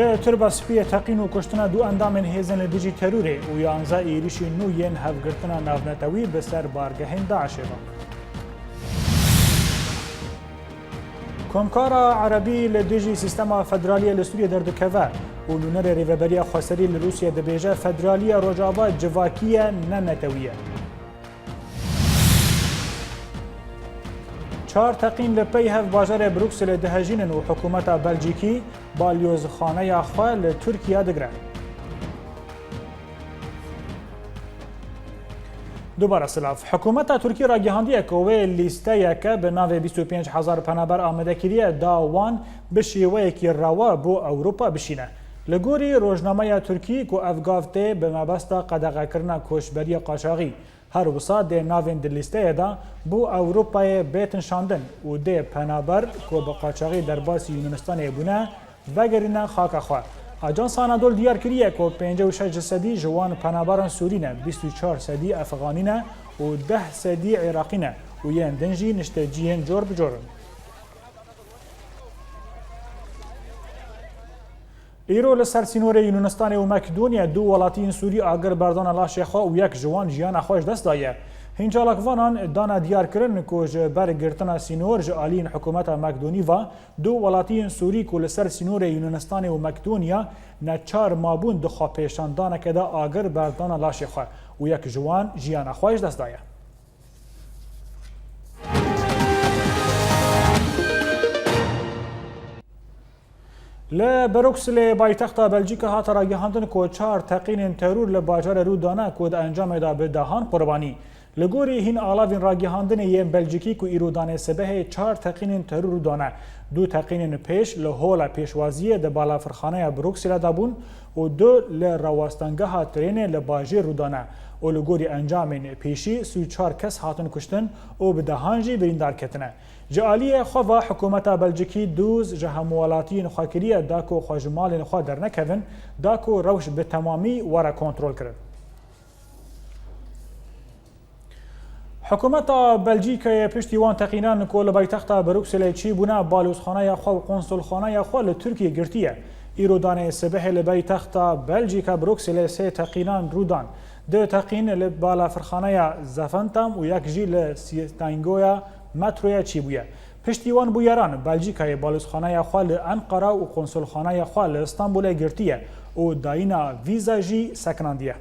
ل ترباسپی تقین و کشتنا دو اندام هیزن دیجی تروره و یانزا ایریشی نو ین هفگرتنا ناونتوی بسر بارگهین داعشه با. کمکارا عربی لدیجی سیستما فدرالی لسوریه دردکوه و لونر ریوبریا خسری لروسیه دبیجه فدرالی روجاوا جواکیه ننتویه. 4 تقین لپی هف باجار بروکسل دهجینن و حکومت بلژیکی بالیوزخانه خواه لترکیه دگره. دوباره سلاف حکومت ترکیه را گهاندیه که وی لیسته یکه به ناو 25,000 پنابر آمده کریه داوان بشیوه یکی روا بو اوروپا بشینه. لگوری روزنامه ترکی که افگافته به مبستا قدغه کرنا کشبری قاچاقی هر وسا ده ناوین د لیسته دا بو اوروپای بیتن شاندن و ده پنابر که به قاچاقی در باس یونانستان بونه وگرینه خاک خواه. آژانس آنادول دیار کریه که 56 صدی جوان پنابران سورینه، 24 صدی افغانینه و 10 صدی عراقینه و یه دنجی نشتجیین جور بجورن. ایرو لسر سینور یونانستان و مکدونیا دو ولاتین سوری آگر بردان لاشه خواه و یک جوان جیان خوش دست دایه. هنجالکوانان دانا دیار کرن که جه برگرتنا سینور جه آلین حکومت مکدونی و دو ولاتین سوری که لسر سینور یونانستان و مکدونیا نچار مابون دخوا پیشان دانه که دا آگر بردان لاشه خواه و یک جوان جیان خوش دست دایه. لبروکسل بایتخت بلژیک هات را گهاندن که 4 تقین ترور لباجار رو دانه که انجام دا به دهان قربانی. لگوری هین آلاوین را گهاندن یه بلژیکی که ایرودانه سبه 4 تقین ترور دانه 2 تقین پیش لحول پیشوازی ده بالافرخانه بروکسل دابون و 2 لرواستنگاه ترین لباجی رو دانه و لگوری انجام پیشی 34 کس هاتن کشتن و به دهانجی بریندار کتنه. جالیه خوا حکومت بلژیکی دوز جهمولاتی نخواکریه داکو خواجمال نخوا در نکوین داکو روش به تمامی وره کنترل کرد. حکومت بلژیک پشتیوان تقینان که لبایتخت بروکسل چی بونه بالوزخانه خوا و قنصلخانه خوا لترکیه گرتیه. ایرودان سبه لبایتخت بلژیک بروکسل 3 تقینان رودان. 2 تقین لبالافرخانه زفنتم و یک جی لسیستانگویا متروی چی بویه. پشتیوان بویران بلژیکای بالوزخانه خواه انقره و قنصلخانه خواه استانبول گرتیه و داینا ویزاجی سکناندیه.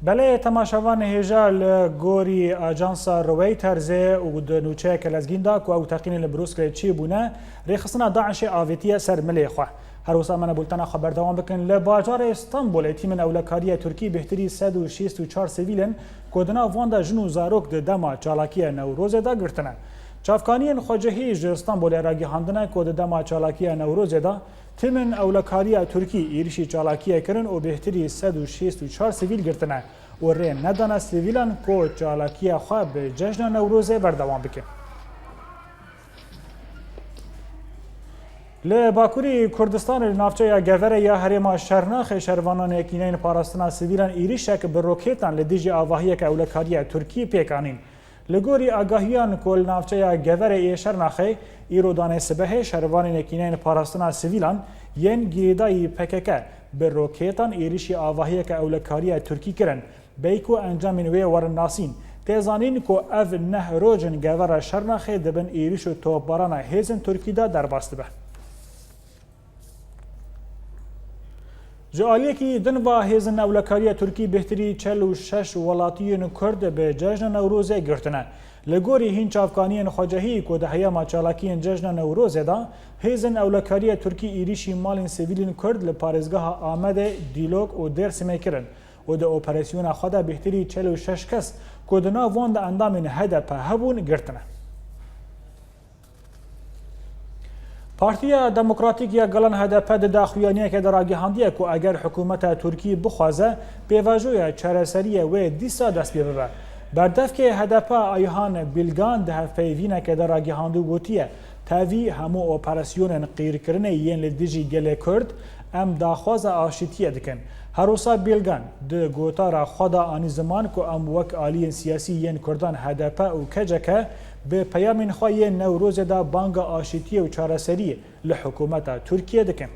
بله تماشاوان هجال گوری آژانس رویترز و دنوچه کلزگین دا که او تقین لبروسکل چی بونه ریخصنا داعش آویتیه سر ملی خواه. هر وسا من بولتنا خبر دوام بکن لباجار استانبول تیم اولکاری ترکی بهتری 164 سیویلن کودنا واندا جنو زاروک د دما چالاکی نوروز دا گرتنه. چافکانین خوجهی ج استانبول را گهاندنه که د دما چالاکی نوروز دا تیم اولکاری ترکی ایرشی چالاکی کرن و بهتری 164 سیویل گرتنه و ری ندانه سیویلان که چالاکی خواه به جشن نوروز بردوام بکن. لباکوری کردستان نافچه گوره یا هرما شرناخ شروانان اکینین پاراستنا سیویلان ایریشک به روکیتان لدیجی آواهی که اولکاری ترکی پیکانین. لگوری آگاهیان کل نافچه گوره ای شرناخه ایرودان سبه شروانان اکینین پاراستنا سیویلان ین گیردای پککه به روکیتان ایریشی آواهی که اولکاری ترکی کرن بیکو انجامین وی ورن ناسین تیزانین که او نه روجن گوره شرناخه دبن ایریش و توباران هیزن ترکی دا در باست به. جالیه که دنوا هیزن اولکاری ترکی بهتری 46 ولاتیون کرد به جشن نوروز گرتنه. لگوری هین چافکانین خواجهی که ده هیما چالاکین جشن نوروز دا هیزن اولکاری ترکی ایریشی مالین سیویلین کرد لپارزگاه آمده دیلوگ و درس میکرن و ده اپراسیون خدا بهتری 46 کس که دنا وان ده اندامین هدف هبون گرتنه. پارتیا دموکراتیک یا گلن هدف ده داخویانیه که در آگهاندیه که اگر حکومت ترکی بخوازه پیواجوی چرسریه و دیسا دست بیبه. بردف که هدف ایهان بیلگان ده پیوینه که در آگهاندو گوتیه تاوی همو اپراسیون قیر کرنه یین لدیجی گل کرد ام داخواز آشتیه دکن. هروسا بیلگان ده گوتارا خدا آنی زمان که ام وک آلی سیاسی یین کردان هدف و کجکه به پیامین خواهی نوروز دا بانگ آشتیه و چارسری لحکومت ترکیه دکن.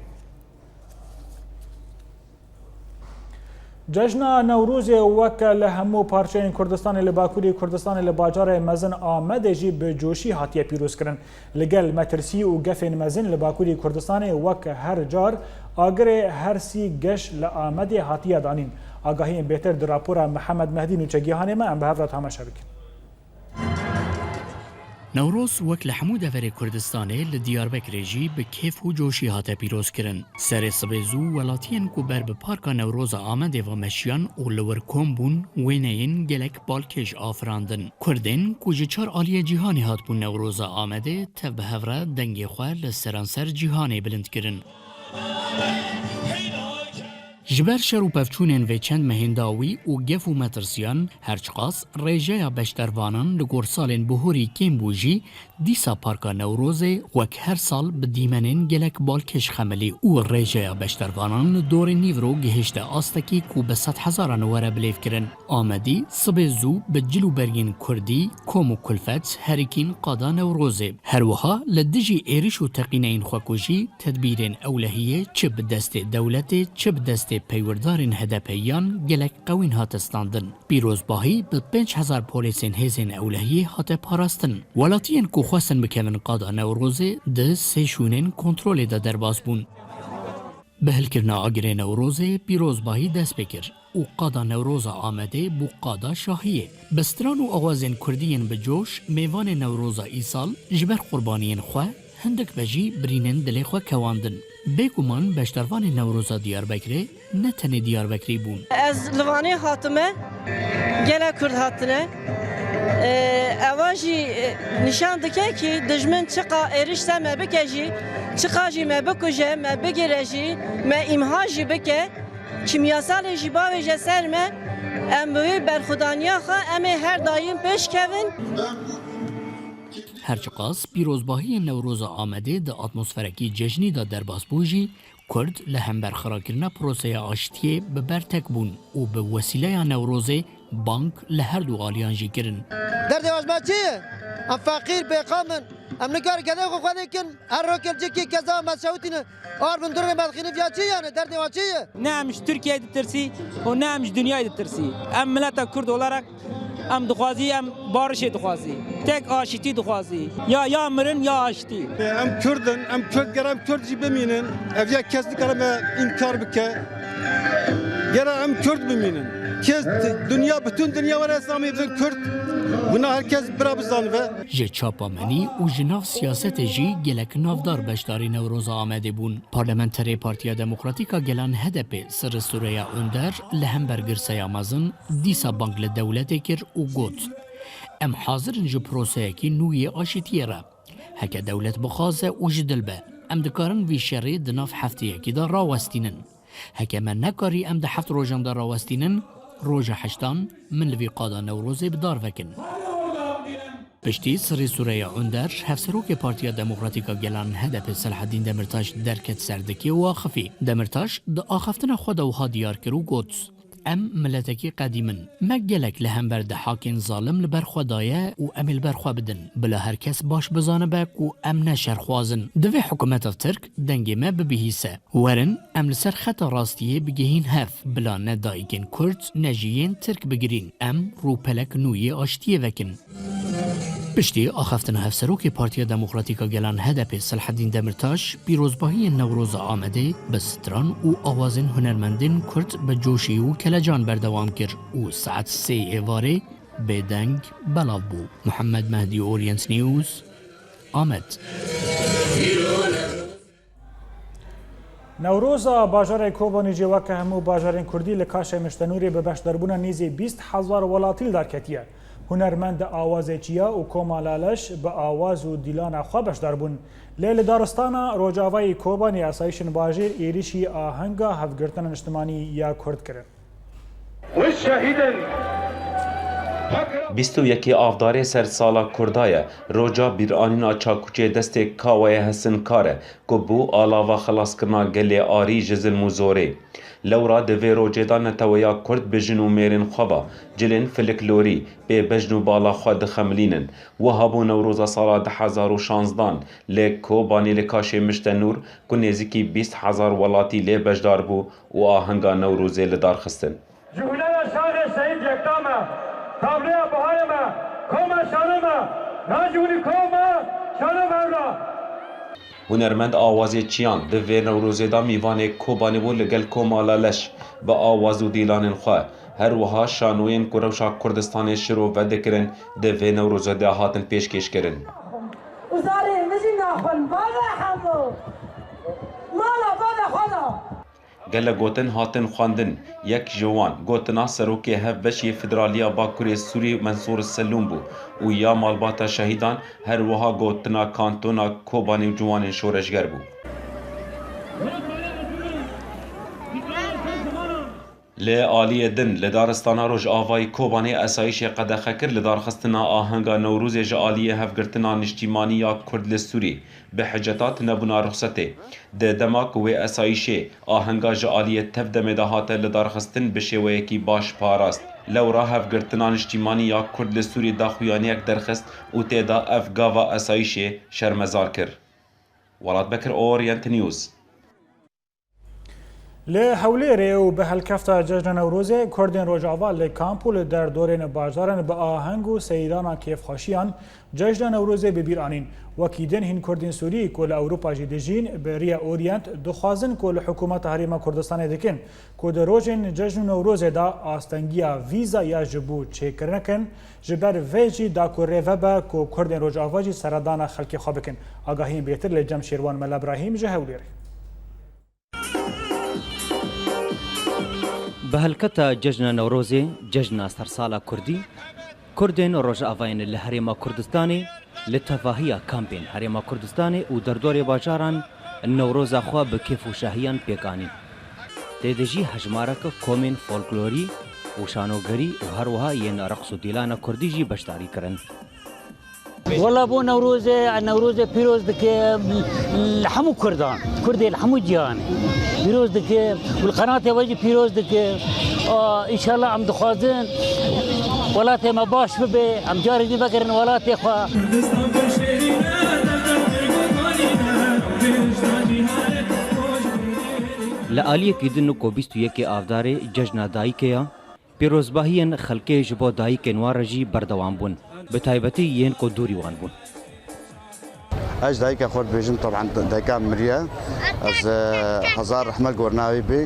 جشن نوروز وک لهمو پارچه کردستان لباکوری کردستان لباجار مزن آمده جی به جوشی هاتیه پیروز کرن لگل مترسی و گفین مزن لباکوری کردستان وک هر جار آگر هر سی گش لآمده هاتیه دانین آگاهی بهتر در راپور محمد مهدی نوچگیهانه ما ام به هفته تماشا بکن. نوروز وک لحمو دفر کردستانه لدیاربکر جی به کیف و جوشی هاته پیروز کرن. سر سبزو ولاتین کو بر به پارکا نوروز آمده و مشیان و لور کومبون وینین گلک بالکش آفراندن. کردن کو جچار آلی جیهانی هات بون نوروز آمده تب هفره دنگی خواه لسرانسر جیهانی بلند کرن. جبر شروع پفچونین و چند مهنداوی و گف و مترسیان هرچقاس ریجه بشتروانان لگور سالین بهوری کم بوجی دیسا پارکا نوروزه وک هر سال به دیمنین گلک بالکش خملی و ریجه بشتروانان دور نیورو گهشت آستکی کو به 100,000 نواره بلیف کرن. آمدی صبح زو به جلو برگین کردی کوم و کلفت هریکین قادا نوروزه. هروها لدجی ایرش و تقینین خواکوشی تدبیرین اولهیه چه به دست دولت چه به دست پیوردارین هدپیان گلک قوین هات استاندن. پیروزباهی به 5,000 پولیسین هیزین اولهیه هات پاراستن. ولاتین کو خواستن بکوین قادا نوروزه ده سیشونین کنترول ده درباز بون. بهل کرنا آگره نوروزه پیروزباهی دست بکر و قادا نوروز آمده بو قادا شاهیه. بستران و آوازین کردین به جوش میوان نوروز ایسال جبر قربانین خواه هندک بجی برینن دلی خواه کواندن. بگومان بشتروان نوروزا دیاربکری نه تنه دیاربکری بون. از لوانی خاتمه گله کرد هاتنه اواجی نشان دکه که دجمن چقا ایرشته ما بکجی چقا جی ما بکجه ما بگیرجی ما امهاجی بکه کیمیاسال جی باوی سر ما ام بوی برخودانیا خواه ام هر دایم پیش کوین. هرچقاس پیروزباهی نوروز آمده ده اتمسفرکی جشنی ده درباس بوجی کرد لهم برخراکرنا پروسه آشتیه به برتک بون و به وسیله نوروزه بانک لهر دو آلیان جی کرن. در دیواج ما چیه؟ ام فقیر بیقامن ام نکار کده خو خواده کن هر رو کل جکی کذا مسعوتین آر من درن مدخینی فیا چیه یعنی در دیواج چیه؟ نامش ترکیه دترسی و نامش دنیای دترسی ام ملت کرد olarak ام دخوازی ام بارش دخوازی تک آشتی دخوازی یا مرن یا آشتی ام کردن ام کردگرم کردی بمینن evya kes dikarım inkar bike gene ام کرد بمینن kes dünya bütün dünya var İslami bütün Kürt buna herkes bira bizanve جه چاپامنی و جناف سیاست جی گلک نافدار بشتاری نوروز آمده بون. پارلمنتری پارتیا دموکراتیکا گلان هدپ سر سوریا اندر لهم برگر سیامازن دیسا بانگل دولت کر و گوت. ام حاضرن جو پروسه کی نوی آشتیه را. هکا دولت بخوازه و جدل به. ام دکارن وی شری دناف هفتیه کی دا راوستینن. هکا من نکاری ام ده هفت روژان دا راوستینن روژ هشتان من لوی قادا نوروزی بدار وکن. پشتی سری سوریه اندر هفسروک پارتیا دموکراتیکا گلان هدف صلاح الدین دمرتاش درکت سردکی و آخفی. دمرتاش دا آخفتن خود و دیار کرو گوتس. ام ملتکی قدیمن. مگلک لهم برده حاکن ظالم لبرخوا دایه و امل برخوا بدن. بلا هر کس باش بزانه بک و ام نشر خوازن. دوی حکومت ترک دنگی ما ببیهیسه. ورن ام لسر خطا راستیه بگهین هف. بلا ندایگین کرد نجیین ترک بگرین. ام رو پلک نوی آشتیه وکن. پشتی آخفتن هفسروک پارتیا دموکراتیکا گلان هدف صلاح الدین دمرتاش پیروزباهی نوروز آمده بستران و آوازن هنرمندین کرد به جوشی و کلجان بردوام کرد و ساعت 3 ایواره بێدەنگ بەڵاو بوو. محەممەد مەهدی ئۆریەنس نیوز ئامەد. نەورۆزە باژارێک کۆبانی جێوەکە هەموو باژارên کوردی لە کاشە مشتەنووری بە بەشداربوونە نێزی 20,000 وڵاتی دارکەتیە. هونەرمەند ئاوازێکیە و کۆمەلالەش بە ئاواز و دیلانە خوا بەشدار بوون. لێ لە دارستانە ڕۆژاوای کۆبانی ئاسایشن باژێر ئێریشی ئاهەنگە هەفگرتنە نیشتمانی یا کوردکردن. 21 ئافدارê sersala Kurdaye roca bîranîna çakûçê destê Kawaya Hesinkar ku bû alava xelaskirina gelê arî ji zilm û zorê. Lewra di vê rojê de neteweya Kurd bi jin û mêrên xwe ve cilên filiklorî bê bejn û bala xwe dixemilînin. Wiha bû Newroza sala 2016 lê Kobanî li Kaşê Miştenûr ku nêzîkî 20,000 welatî lê bejdar bû û ahenga Newrozê li dar xistin. Tabriya bahayeme, koma şanıma, nacuni koma şanıma. Hunermend awazêçiyan di vê Newrozê de mîvanê Kobanî bû li gel komala leş bi awaz û dîlanên xwe. Her wiha şanoyên ku rewşa Kurdistanê şirov vedikirin di vê Newrozê de hatin pêşkêşkirin. Gelek gotin hatin xwandin, yek ji wan gotina serokê hevbeşê Federaliya Bakurê Sûrî Mensûr Selûm bû û ya malbata şehîdan her wiha gotina kantona Kobanî û ciwanên şoreşger bû. Lê aliyê din li daristana Rojavayê Kobanê esayişê qedexe kir li darxistina ahenga Newrozê ji aliyê hevgirtina niştîmanî ya Kurd li Sûrî bi hiceta tunebûna rixsetê. Di dema ku wê esayişê ahenga ji aliyê tev demê de hate li darxistin bi şêweyekî baş parast. Lewra hevgirtina niştîmanî ya Kurd li Sûrî daxuyaniyek derxist û tê da ev gava esayişê şermezar kir. Welat Bekir Orient News. لە هەولێرێ و بە هەلکەفتە جەژنە نەورۆزێ کوردên Rojava li kamp û li derdorên bajaran bi aheng û seyrana kêfxweşiyan cejna Newrozê bibîranîn. Wekî din hîn Kurdên Sûrî ku li Ewropa jî dijîn bi riya Orient dixwazin ku li hikûmeta Herêma Kurdistanê dikin ku di rojên cejn û Newrozê da astengiya vîza ya ji bo çêkirinekin ji ber vê jî da ku rêvebe ku Kurdên Rojava jî seredana xelkê xwe bikin. Agahiyên bêtir li Cem Şêrwan Mela Ibrahîm ji Hewlêrê. به هلکتا جشن نوروزê cejna sersala Kurdî Kurdên Rojavayên li Herêma Kurdistanê li tevahiya kampên Herêma Kurdistanê û derdorê bajaran Newroza xwe bi kêf û şahiyan pêkanîn. Tê de jî hejmareka komên folklorî û şanogerî û her wiha yên reqs û dîlana Kurdî jî beşdarî kirin. والله بو نوروزه پیروز دکه لحمو کردان کردی لحمو جهان پیروز دکه والقناه وجه پیروز دکه ان شاء الله عم دخوازن ولات ما باش به عم جاري دي فكرن ولات اخوا لآلیه کدن کو 21 آفدار جشن دایکیا پیروزباهین خلکه جبو دایک نوارجی بردوام بون به تایبەتی یەن کو دووری وان بوون. ئەش دایکە خۆت بێژم طبعا دایکان مریە ئەس هەزار ڕەحمەت گۆرناوی بێ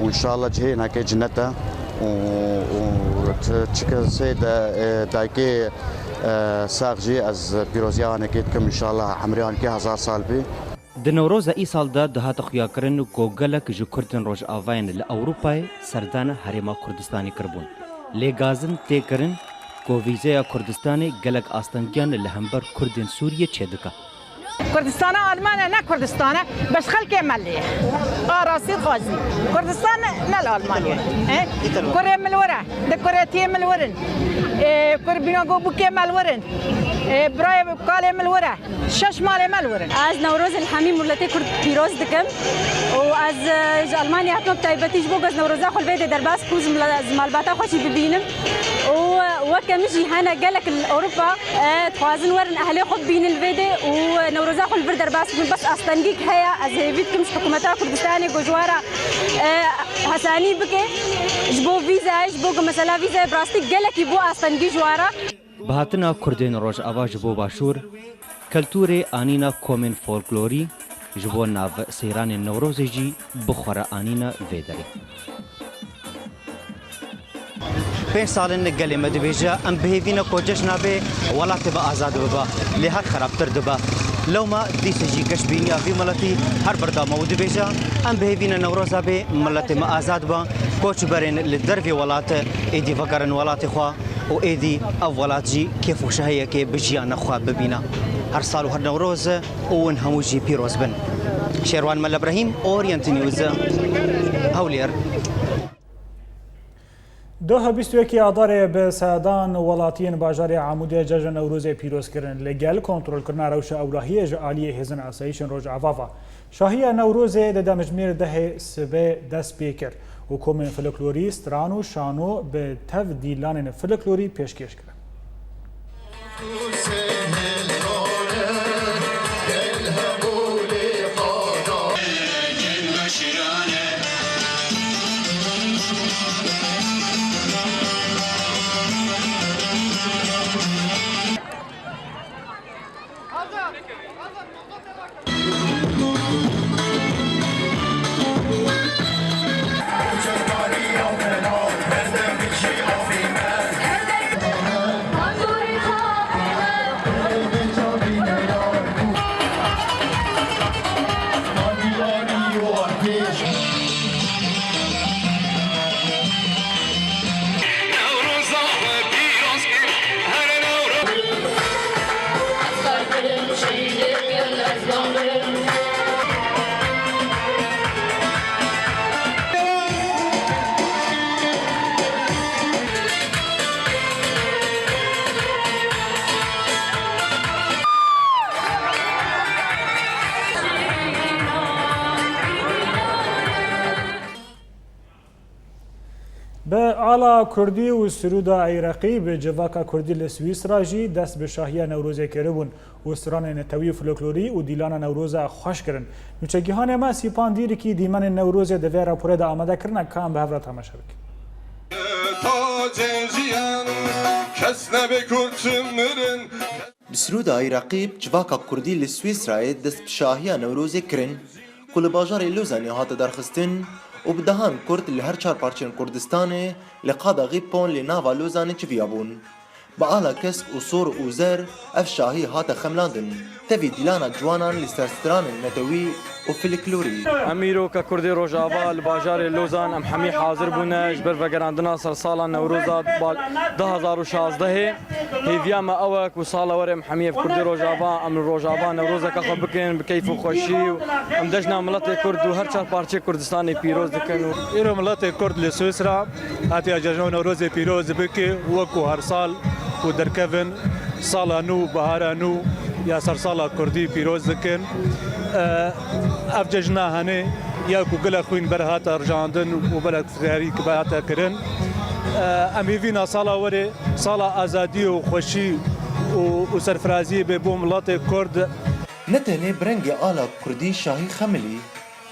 و ئینشاءڵڵە جهێ ناکەی جنەتە چکەسێ دایکێ ساغجی ئەس پیرۆزیاوانەکەی دکەم ئینشاءڵڵە عمریانکە هەزار ساڵ بێ. Di Newroza îsal de dihate xuyakirin ku gelek ji Kurdên Rojavayên li Ewropayê serdana Herêma Kurdistanê kirbûn. Lê gazin tê kirin ku vîzeya Kurdistanê gelek astengiyan li hember Kurdên Sûriyê çêdike. كردستان آلمانه نه کردستان بس خلق ملیه راستی خازی کردستان نه آلمانیه کره ملوره ده کره تی ملورن کره بیناگو بوکه ملورن برای کاله ملوره شش مال ملورن از نوروز الحمیم ملت کرد پیروز دکم و از آلمانیا حتما تایبتیش بو از نوروز خل بيد درباس کوز مالباتا خوشی ببینم و وکمجی هنا قالك اوروبا توازن ورن اهلی خود بین الفيدي و نوروز خل بر درباس بس استنجيك هيا از هيفيتكم حكومتا كردستاني جوجوارا حساني بكي جبو فيزا جبو مثلا فيزا براستي قالك يبو استنجي جوارا بهاتنا Kurdên Rojava ji bo başûr keltûrê anîna komên folklorî ji bo nav seyranên Newrozê jî bixwara anîna vê derê. 5 سالن گلی مدویجا ام بهیوینا کو جشنا به ولات با آزاد ببا له هر خرابتر دبا لو ما دیس جی کش بینیا فی ملتی هر بردا مود بیجا ام بهیوینا نوروزا به ملت ما آزاد با کوچ برین لدرفی ولات ایدی فکرن ولات خوا و ایدی اولات جی کیف وشهیه که بجیان خوا ببینا هر سال و هر نوروز اون هموجی پیروز بن شیروان مل ابراهیم اورینت نیوز هولیر دوه 21 آذار به سادان ولاتین باجار عمودی جشن نوروز پیروز کردن لگل کنترل کردن روش اوراهی جعالی هزن آسایشن روز عفافا شاهی نوروز د مجمیر ده سبه دست پیکر حکومت فلکلوری سترانو شانو به تبدیلان فلکلوری پیشکش کرد. به آلا کردی و سرودا عراقی به جواکا کردی لسویسرا جی دست به شاهی نوروز کربون و سران نتوی فلکلوری و دیلان نوروز خوش کرن نوچگیهان ما سیپان دیری که دیمن نوروز دوی راپوره دا آمده کرن کام به هفرات همه شبک بسرودا عراقی جواکا کردی لسویسرا دست به شاهی نوروز کرن کل باجار لوزانی هات درخستن و بدهان کرد لهر چار پارچن کردستانه لقادا غیبون لناوا لوزانه چویابون با آلا کسک و سور و زر اف شاهی هات خملاندن تفی دیلانا جوانان لسترستران نتوی و فلکلوری امیرو که کردی روژاوا لباجار لوزان ام حمی حاضر بونه جبر وگراندنا سر سالا نوروزات بال 2016 هیویا ما اوک و سالا ورم حمی کردی روژاوا ام روژاوا نوروزا که خب بکن بکیف و خوشی و ام دجنا ملت کرد و هر چار پارچه کردستانی پیروز دکن ایرو ملت کرد لسویسرا هاتی جشن نوروز پیروز بکی وکو هر سال و درکفن سالا نو بهارا نو یا سر سالا کردی پیروز دکن اف ججنا هنه یا کو گل خوین برهات ارجاندن و بلد خیری که باید کرن امی وینا سالا وره سالا آزادی و خوشی و سرفرازی به بو ملت کرد نتنه برنگ آلا کردی شاهی خملی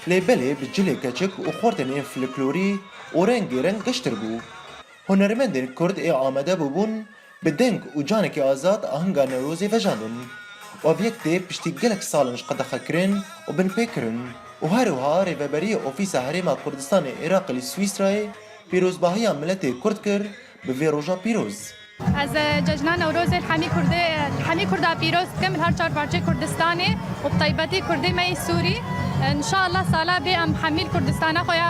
لیبله بجلی کچک و خورتن فلکلوری و رنگ گشتر بو هنرمندن کرد ای آمده ببون بدنگ و جانک آزاد آهنگا نوروزی وجاندن و بیکته پشتی گلک سالنش قدخه کرن و بن پیکرن و هروها ریوبری اوفیس هریما کردستان عراق لسویسرای پیروزباهی ملت کرد کر به وی روژا پیروز از جشن نوروز الحمی کرده پیروز کم هر چهار پارچه کردستانی و بطیبتی کرده می سوری ان شاء الله سالا به ام حمیل کردستان خویا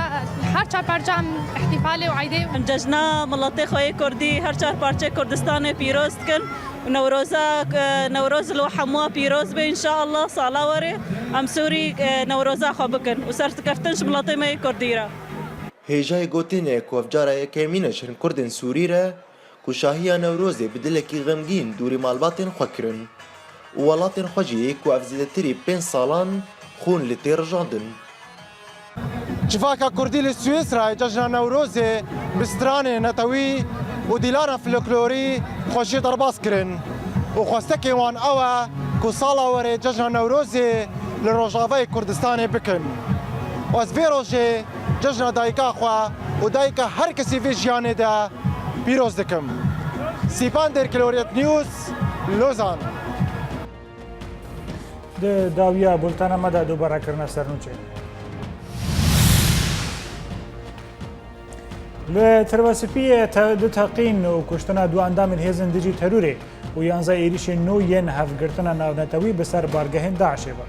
هر چهار پارچه هم احتفال و عیده جشن ملت خوی کردی هر چهار پارچه کردستان پیروز کن نوروز لو حموا پیروز به ان شاء الله سالا وره ام سوری نوروزا خو بکن و سرت کفتنش ملت می کردی را هیجای گوتینه کوفجارای کمینه شرن کردن سوری را کو شاهی نوروزی بدلکی غمگین دوری مالباتن خوکرن و ولاتن خوجی کو افزیدتری 5 سالان خون لتیر جاندن جواکا کردی لسویسرا جشن نوروزی بستران نتوی و دیلان فلکلوری خوشی درباس کرن و خواستکی وان اوه کو سالا وره جشن نوروزی لروجاوی کردستان بکن و از وی روژه جشن دایکا خوا و دایکا هر کسی وی جیانه ده پیروز دکم سیپان در کلوریت نیوز لوزان داویا بولتانا مدا دوباره کرنا سرنوچه لترباسپی دو تقین و کشتنا دو اندام هێزن دژی تەرورێ و 11 عێریشی نو یەن هەفگرتنە ناونەتەوی بەسەر بارگەهێن داعشێوە.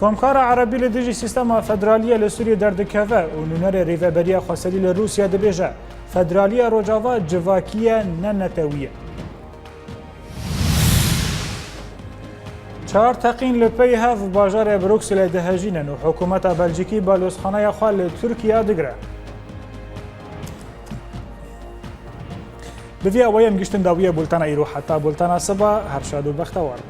کۆمکارە عەرەبی لە دژی سیستەما فەدرالیە لە سووریە دەردەکەوە و نونەرە ڕێڤەبەریە خۆسەری لە رووسیا دەبێژە فەدرالیە ڕۆژاوا جڤاکیە نەنەتەویە. 4 تەقین لە پێی هەف باژارێ بروکسلێ دەهەژینن و حکوومەتە بەلجیکی بالۆزخانەیە خوا لە تورکیا دەگرە. بڤە ئەوەیەم گشتن داویە بولتانە ئیرۆ حتا بولتانە سەبا هەرشاد و بەختەوار.